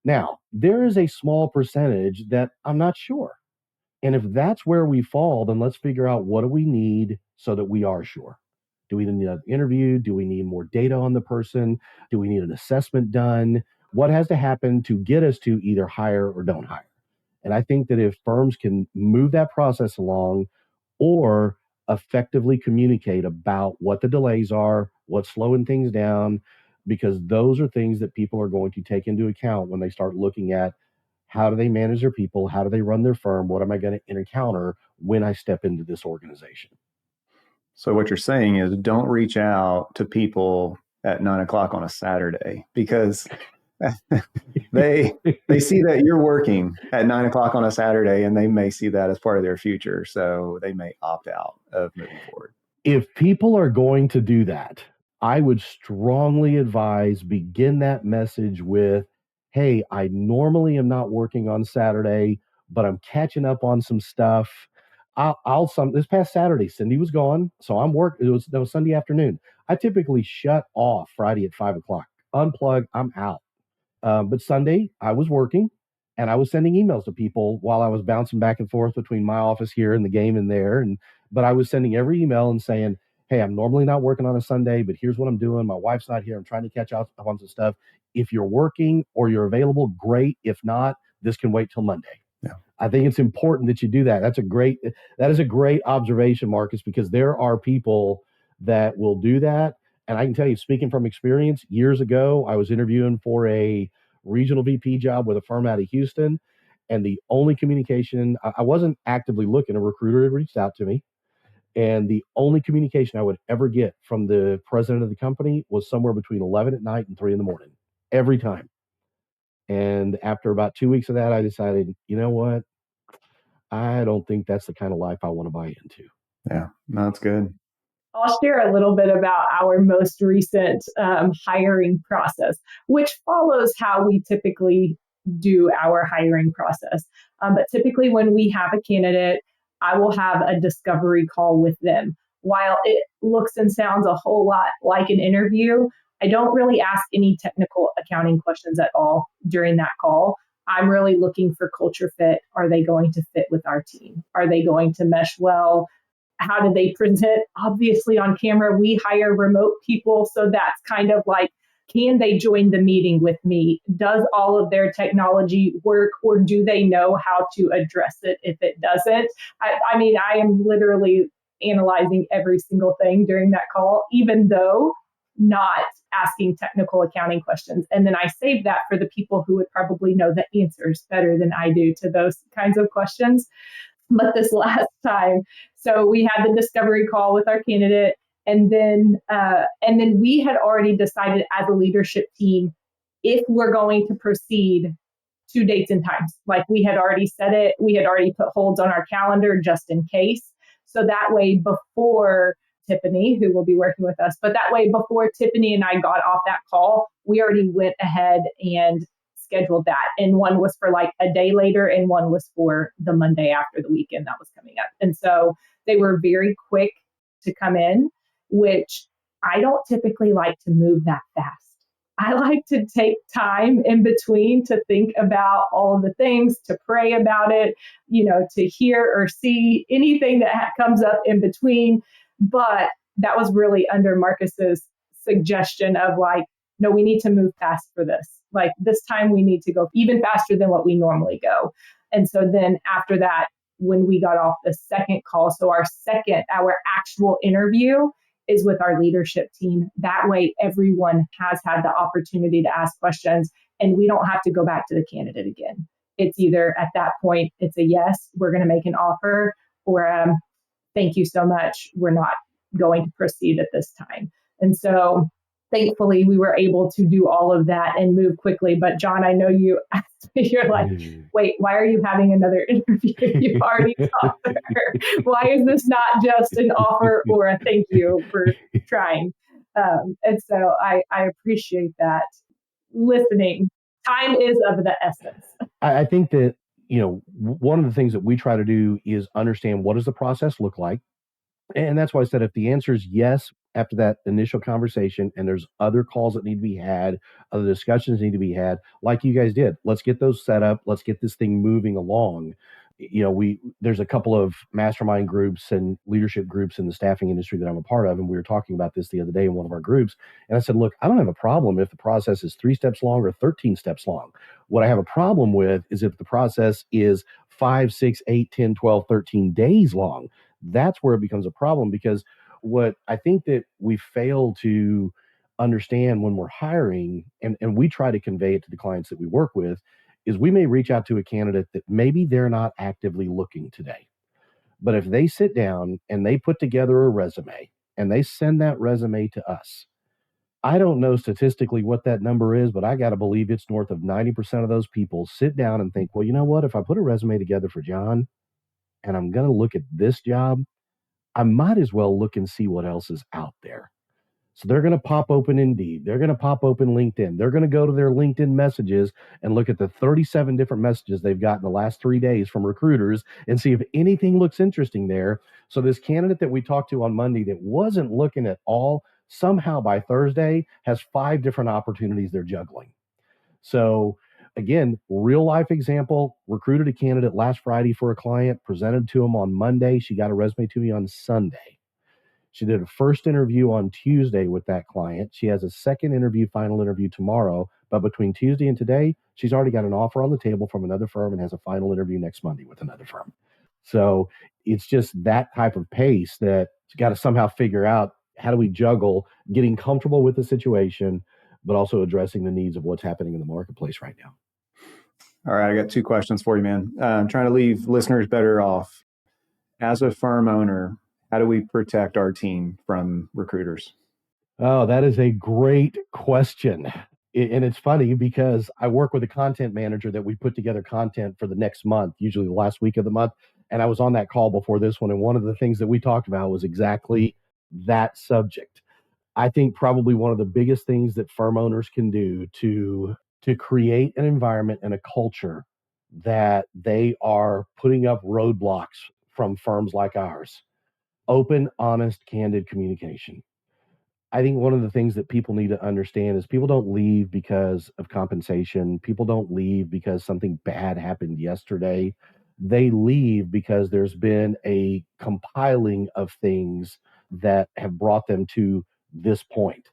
Now, there is a small percentage that I'm not sure. And if that's where we fall, then let's figure out what do we need so that we are sure. Do we need an interview? Do we need more data on the person? Do we need an assessment done? What has to happen to get us to either hire or don't hire? And I think that if firms can move that process along or effectively communicate about what the delays are, what's slowing things down, because those are things that people are going to take into account when they start looking at how do they manage their people, how do they run their firm, what am I going to encounter when I step into this organization. So what you're saying is don't reach out to people at 9 o'clock on a Saturday because they see that you're working at 9 o'clock on a Saturday and they may see that as part of their future. So they may opt out of moving forward. If people are going to do that, I would strongly advise begin that message with, hey, I normally am not working on Saturday, but I'm catching up on some stuff. This past Saturday, Cindy was gone. So that was Sunday afternoon. I typically shut off Friday at 5 o'clock, unplug, I'm out. But Sunday I was working and I was sending emails to people while I was bouncing back and forth between my office here and the game in there. But I was sending every email and saying, hey, I'm normally not working on a Sunday, but here's what I'm doing. My wife's not here. I'm trying to catch up on some stuff. If you're working or you're available, great. If not, this can wait till Monday. Yeah. I think it's important that you do that. That is a great observation, Marcus, because there are people that will do that. And I can tell you, speaking from experience, years ago, I was interviewing for a regional VP job with a firm out of Houston. And the only communication, I wasn't actively looking, a recruiter had reached out to me. And the only communication I would ever get from the president of the company was somewhere between 11 at night and 3 in the morning, every time. And after about 2 weeks of that, I decided, you know what? I don't think that's the kind of life I want to buy into. Yeah, no, that's good. I'll share a little bit about our most recent hiring process, which follows how we typically do our hiring process. But typically when we have a candidate, I will have a discovery call with them. While it looks and sounds a whole lot like an interview, I don't really ask any technical accounting questions at all during that call. I'm really looking for culture fit. Are they going to fit with our team? Are they going to mesh well? How do they present? Obviously, on camera, we hire remote people. So that's kind of like, can they join the meeting with me? Does all of their technology work, or do they know how to address it if it doesn't? I mean, I am literally analyzing every single thing during that call, even though not asking technical accounting questions. And then I save that for the people who would probably know the answers better than I do to those kinds of questions. But this last time, so we had the discovery call with our candidate, and then we had already decided as a leadership team if we're going to proceed to dates and times. Like we had already said it, we had already put holds on our calendar just in case. So that way, before Tiffany, who will be working with us, but that way before Tiffany and I got off that call, we already went ahead and scheduled that. And one was for like a day later and one was for the Monday after the weekend that was coming up. And so they were very quick to come in, which I don't typically like to move that fast. I like to take time in between to think about all of the things, to pray about it, to hear or see anything that comes up in between. But that was really under Marcus's suggestion of like, no, we need to move fast for this. Like this time we need to go even faster than what we normally go. And so then after that, when we got off the second call, so our actual interview is with our leadership team. That way, everyone has had the opportunity to ask questions and we don't have to go back to the candidate again. It's either at that point, it's a yes, we're going to make an offer, or thank you so much, we're not going to proceed at this time. And so thankfully, we were able to do all of that and move quickly. But John, I know you asked me, you're like, wait, why are you having another interview? You've already talked to her. Why is this not just an offer or a thank you for trying? And so I appreciate that. Listening, time is of the essence. I think that, one of the things that we try to do is understand what does the process look like. And that's why I said if the answer is yes after that initial conversation and there's other calls that need to be had, other discussions need to be had, like you guys did, let's get those set up. Let's get this thing moving along. There's a couple of mastermind groups and leadership groups in the staffing industry that I'm a part of. And we were talking about this the other day in one of our groups. And I said, look, I don't have a problem if the process is 3 steps long or 13 steps long. What I have a problem with is if the process is 5, 6, 8, 10, 12, 13 days long. That's where it becomes a problem, because what I think that we fail to understand when we're hiring, and we try to convey it to the clients that we work with, is we may reach out to a candidate that maybe they're not actively looking today. But if they sit down and they put together a resume and they send that resume to us, I don't know statistically what that number is, but I got to believe it's north of 90% of those people sit down and think, well, you know what, if I put a resume together for John, and I'm going to look at this job, I might as well look and see what else is out there. So they're going to pop open Indeed. They're going to pop open LinkedIn. They're going to go to their LinkedIn messages and look at the 37 different messages they've got in the last 3 days from recruiters and see if anything looks interesting there. So this candidate that we talked to on Monday that wasn't looking at all, somehow by Thursday has 5 different opportunities they're juggling. So again, real life example, recruited a candidate last Friday for a client, presented to him on Monday. She got a resume to me on Sunday. She did a first interview on Tuesday with that client. She has a second interview, final interview tomorrow. But between Tuesday and today, she's already got an offer on the table from another firm and has a final interview next Monday with another firm. So it's just that type of pace that you got to somehow figure out, how do we juggle getting comfortable with the situation, but also addressing the needs of what's happening in the marketplace right now. All right, I got 2 questions for you, man. I'm trying to leave listeners better off. As a firm owner, how do we protect our team from recruiters? Oh, that is a great question. And it's funny because I work with a content manager that we put together content for the next month, usually the last week of the month. And I was on that call before this one. And one of the things that we talked about was exactly that subject. I think probably one of the biggest things that firm owners can do to create an environment and a culture that they are putting up roadblocks from firms like ours. Open, honest, candid communication. I think one of the things that people need to understand is people don't leave because of compensation. People don't leave because something bad happened yesterday. They leave because there's been a compiling of things that have brought them to this point.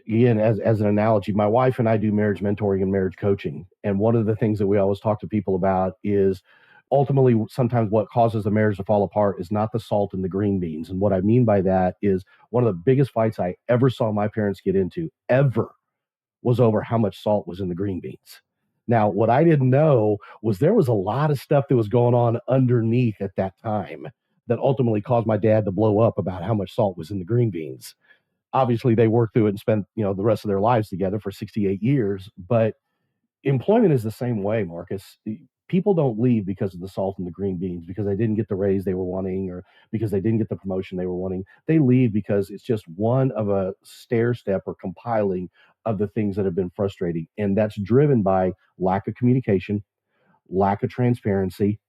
Again, as an analogy, my wife and I do marriage mentoring and marriage coaching. And one of the things that we always talk to people about is ultimately sometimes what causes the marriage to fall apart is not the salt and the green beans. And what I mean by that is one of the biggest fights I ever saw my parents get into ever was over how much salt was in the green beans. Now, what I didn't know was there was a lot of stuff that was going on underneath at that time that ultimately caused my dad to blow up about how much salt was in the green beans. Obviously, they worked through it and spent, the rest of their lives together for 68 years. But employment is the same way, Marcus. People don't leave because of the salt and the green beans, because they didn't get the raise they were wanting or because they didn't get the promotion they were wanting. They leave because it's just one of a stair step or compiling of the things that have been frustrating. And that's driven by lack of communication, lack of transparency.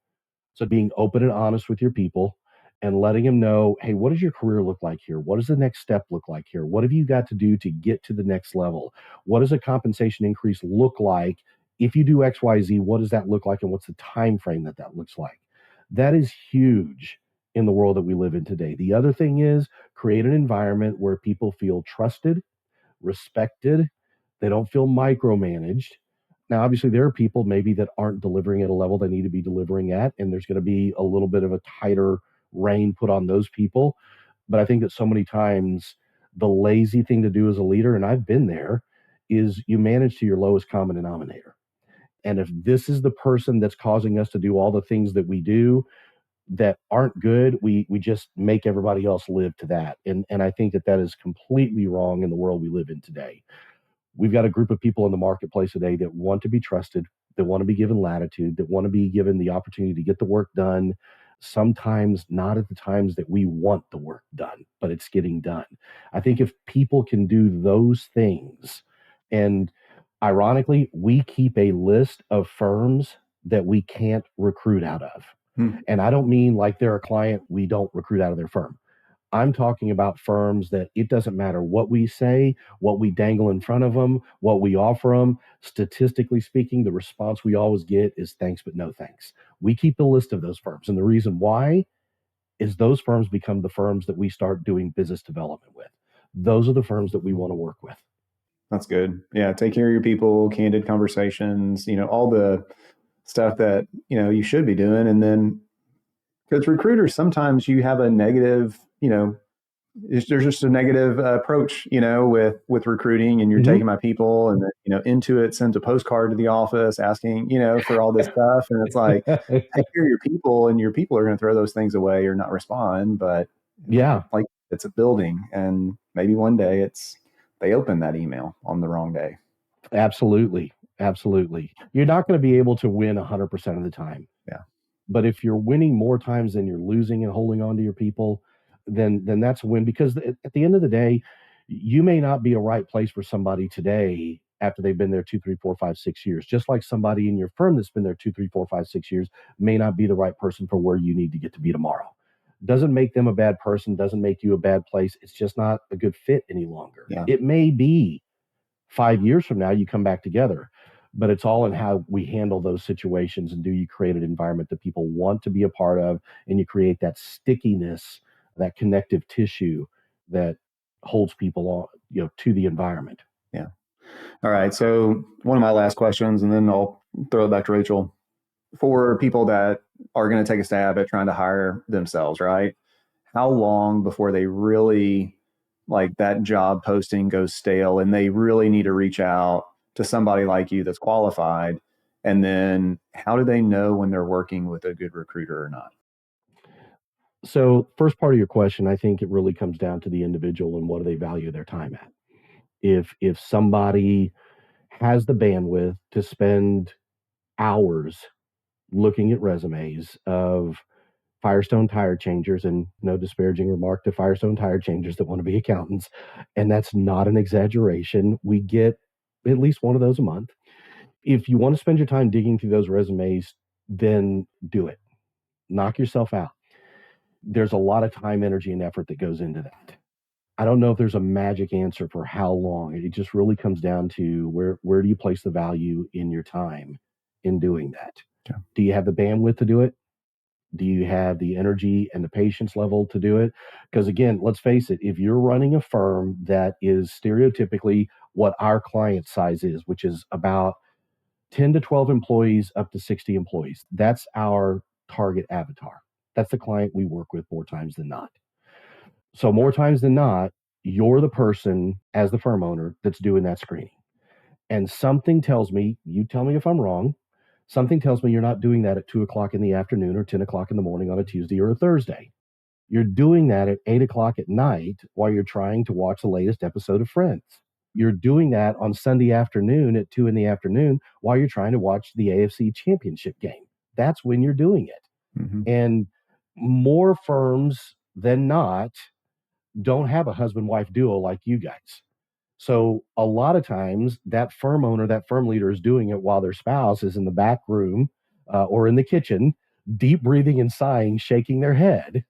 So being open and honest with your people, and letting them know, hey, what does your career look like here? What does the next step look like here? What have you got to do to get to the next level? What does a compensation increase look like? If you do XYZ, what does that look like? And what's the time frame that that looks like? That is huge in the world that we live in today. The other thing is create an environment where people feel trusted, respected. They don't feel micromanaged. Now, obviously, there are people maybe that aren't delivering at a level they need to be delivering at, and there's going to be a little bit of a tighter rein put on those people. But I think that so many times the lazy thing to do as a leader, and I've been there, is you manage to your lowest common denominator. And if this is the person that's causing us to do all the things that we do that aren't good, we just make everybody else live to that. And I think that that is completely wrong in the world we live in today. We've got a group of people in the marketplace today that want to be trusted, that want to be given latitude, that want to be given the opportunity to get the work done, sometimes not at the times that we want the work done, but it's getting done. I think if people can do those things, and ironically, we keep a list of firms that we can't recruit out of. And I don't mean like they're a client we don't recruit out of their firm. I'm talking about firms that it doesn't matter what we say, what we dangle in front of them, what we offer them. Statistically speaking, the response we always get is thanks, but no thanks. We keep a list of those firms. And the reason why is those firms become the firms that we start doing business development with. Those are the firms that we want to work with. That's good. Yeah. Take care of your people, candid conversations, all the stuff that, you should be doing. And then because recruiters, sometimes you have a negative, there's just a negative approach, with recruiting, and you're taking my people, and then, Intuit sends a postcard to the office asking, for all this stuff. And it's like, take care of your people, and your people are going to throw those things away or not respond. But yeah, like it's a building, and maybe one day they open that email on the wrong day. Absolutely. Absolutely. You're not going to be able to win 100% of the time. Yeah. But if you're winning more times than you're losing and holding on to your people, then that's a win. Because at the end of the day, you may not be a right place for somebody today after they've been there 2, 3, 4, 5, 6 years. Just like somebody in your firm that's been there 2, 3, 4, 5, 6 years may not be the right person for where you need to get to be tomorrow. Doesn't make them a bad person, doesn't make you a bad place. It's just not a good fit any longer. Yeah. It may be 5 years from now, you come back together. But it's all in how we handle those situations, and do you create an environment that people want to be a part of, and you create that stickiness, that connective tissue that holds people on, to the environment. Yeah. All right. So one of my last questions, and then I'll throw it back to Rachel. For people that are going to take a stab at trying to hire themselves, right? How long before they really like that job posting goes stale and they really need to reach out to somebody like you that's qualified? And then how do they know when they're working with a good recruiter or not? So first part of your question, I think it really comes down to the individual and what do they value their time at. If somebody has the bandwidth to spend hours looking at resumes of Firestone tire changers, and no disparaging remark to Firestone tire changers that want to be accountants, and that's not an exaggeration. We get at least one of those a month. If you want to spend your time digging through those resumes, then do it. Knock yourself out. There's a lot of time, energy, and effort that goes into that. I don't know if there's a magic answer for how long. It just really comes down to where do you place the value in your time in doing that? Yeah. Do you have the bandwidth to do it? Do you have the energy and the patience level to do it? Because again, let's face it, if you're running a firm that is stereotypically what our client size is, which is about 10 to 12 employees up to 60 employees, that's our target avatar. That's the client we work with more times than not. So more times than not, you're the person as the firm owner that's doing that screening. And something tells me, you tell me if I'm wrong, something tells me you're not doing that at 2 o'clock in the afternoon or 10 o'clock in the morning on a Tuesday or a Thursday. You're doing that at 8 o'clock at night while you're trying to watch the latest episode of Friends. You're doing that on Sunday afternoon at 2 in the afternoon while you're trying to watch the AFC Championship game. That's when you're doing it. Mm-hmm. And more firms than not don't have a husband-wife duo like you guys. So a lot of times that firm owner, that firm leader is doing it while their spouse is in the back room or in the kitchen, deep breathing and sighing, shaking their head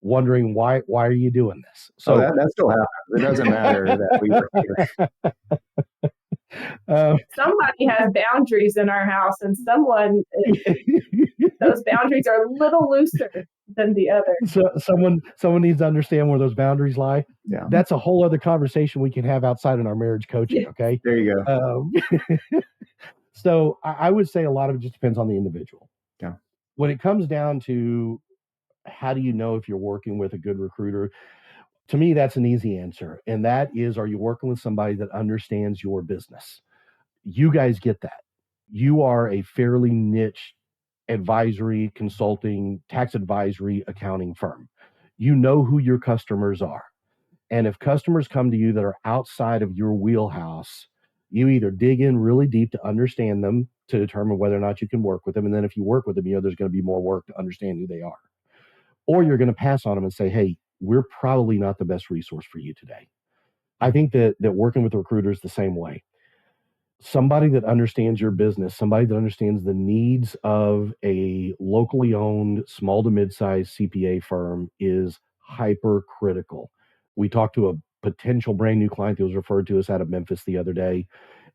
wondering why are you doing this? So So that still happens. It doesn't matter that we were Somebody has boundaries in our house, and those boundaries are a little looser than the other. So someone needs to understand where those boundaries lie. Yeah. That's a whole other conversation we can have outside in our marriage coaching. Okay. There you go. So I would say a lot of it just depends on the individual. Yeah. When it comes down to how do you know if you're working with a good recruiter? To me, that's an easy answer. And that is, are you working with somebody that understands your business? You guys get that. You are a fairly niche advisory, consulting, tax advisory, accounting firm. You know who your customers are. And if customers come to you that are outside of your wheelhouse, you either dig in really deep to understand them to determine whether or not you can work with them. And then if you work with them, there's going to be more work to understand who they are. Or you're going to pass on them and say, hey, we're probably not the best resource for you today. I think that working with recruiters the same way. Somebody that understands your business, somebody that understands the needs of a locally owned small to mid-sized CPA firm is hyper critical. We talked to a potential brand new client that was referred to us out of Memphis the other day.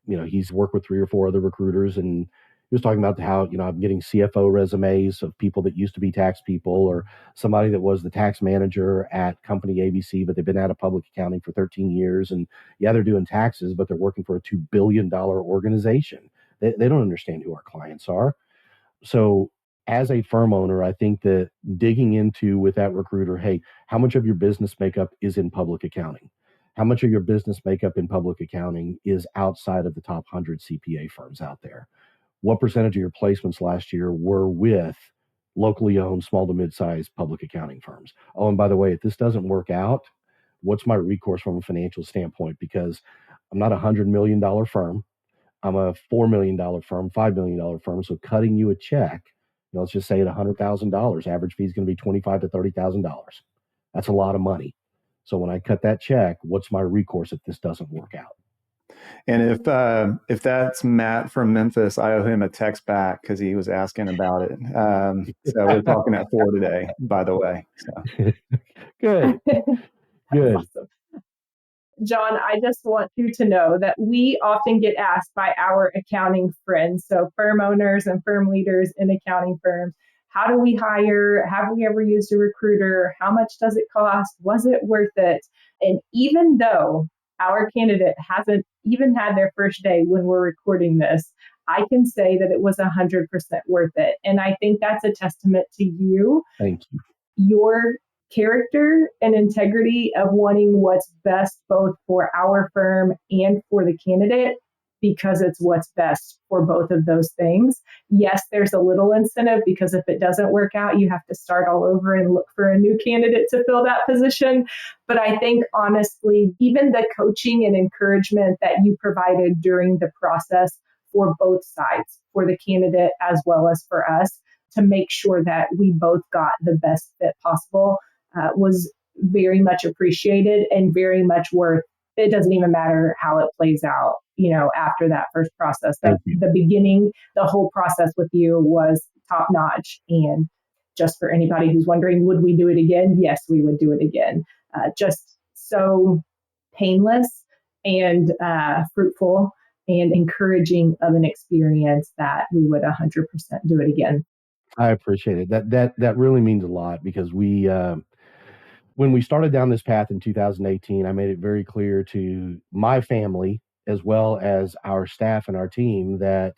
He's worked with 3 or 4 other recruiters, and he was talking about how, I'm getting CFO resumes of people that used to be tax people, or somebody that was the tax manager at company ABC, but they've been out of public accounting for 13 years. And yeah, they're doing taxes, but they're working for a $2 billion organization. They don't understand who our clients are. So as a firm owner, I think that digging into with that recruiter, hey, how much of your business makeup is in public accounting? How much of your business makeup in public accounting is outside of the top 100 CPA firms out there? What percentage of your placements last year were with locally owned small to mid-sized public accounting firms? Oh, and by the way, if this doesn't work out, what's my recourse from a financial standpoint? Because I'm not a $100 million firm. I'm a $4 million firm, $5 million firm. So cutting you a check, let's just say at $100,000, average fee is going to be $25,000 to $30,000. That's a lot of money. So when I cut that check, what's my recourse if this doesn't work out? And if that's Matt from Memphis, I owe him a text back because he was asking about it. So we're talking at 4 today, by the way. So. Good. Awesome. John, I just want you to know that we often get asked by our accounting friends, so firm owners and firm leaders in accounting firms, how do we hire? Have we ever used a recruiter? How much does it cost? Was it worth it? And even though our candidate hasn't even had their first day when we're recording this, I can say that it was 100% worth it. And I think that's a testament to you. Thank you. Your character and integrity of wanting what's best both for our firm and for the candidate, because it's what's best for both of those things. Yes, there's a little incentive because if it doesn't work out, you have to start all over and look for a new candidate to fill that position. But I think honestly, even the coaching and encouragement that you provided during the process for both sides, for the candidate as well as for us, to make sure that we both got the best fit possible was very much appreciated and very much worth. It doesn't even matter how it plays out, after that first process. The beginning, the whole process with you was top notch. And just for anybody who's wondering, would we do it again? Yes, we would do it again. Just so painless and fruitful and encouraging of an experience that we would 100% do it again. I appreciate it. That really means a lot, because we, when we started down this path in 2018, I made it very clear to my family as well as our staff and our team that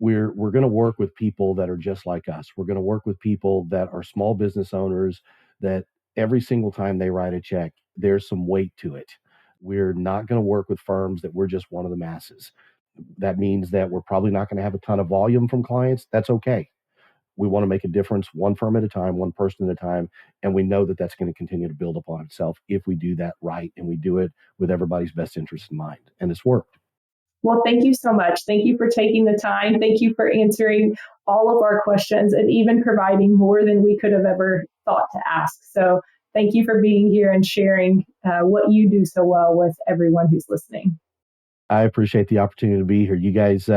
we're going to work with people that are just like us. We're going to work with people that are small business owners, that every single time they write a check, there's some weight to it. We're not going to work with firms that we're just one of the masses. That means that we're probably not going to have a ton of volume from clients. That's okay. We want to make a difference one firm at a time, one person at a time. And we know that that's going to continue to build upon itself if we do that right and we do it with everybody's best interest in mind. And it's worked. Well, thank you so much. Thank you for taking the time. Thank you for answering all of our questions and even providing more than we could have ever thought to ask. So thank you for being here and sharing what you do so well with everyone who's listening. I appreciate the opportunity to be here. You guys,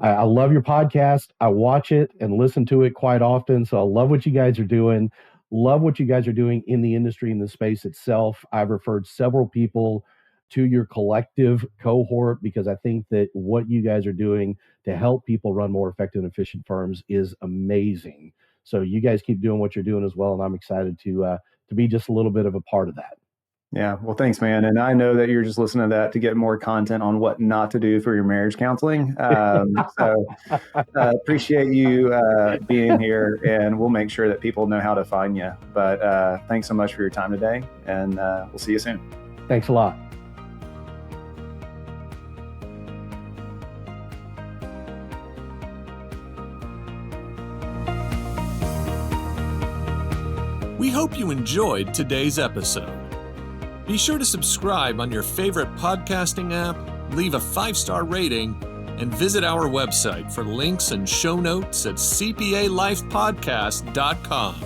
I love your podcast. I watch it and listen to it quite often. So I love what you guys are doing. Love what you guys are doing in the industry, in the space itself. I've referred several people to your collective cohort because I think that what you guys are doing to help people run more effective and efficient firms is amazing. So you guys keep doing what you're doing as well, and I'm excited to be just a little bit of a part of that. Yeah, well, thanks, man. And I know that you're just listening to that to get more content on what not to do for your marriage counseling. So appreciate you being here, and we'll make sure that people know how to find you. But thanks so much for your time today, and we'll see you soon. Thanks a lot. We hope you enjoyed today's episode. Be sure to subscribe on your favorite podcasting app, leave a 5-star rating, and visit our website for links and show notes at cpalifepodcast.com.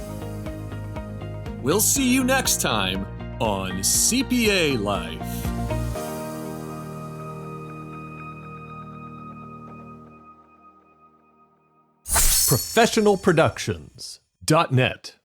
We'll see you next time on CPA Life. ProfessionalProductions.net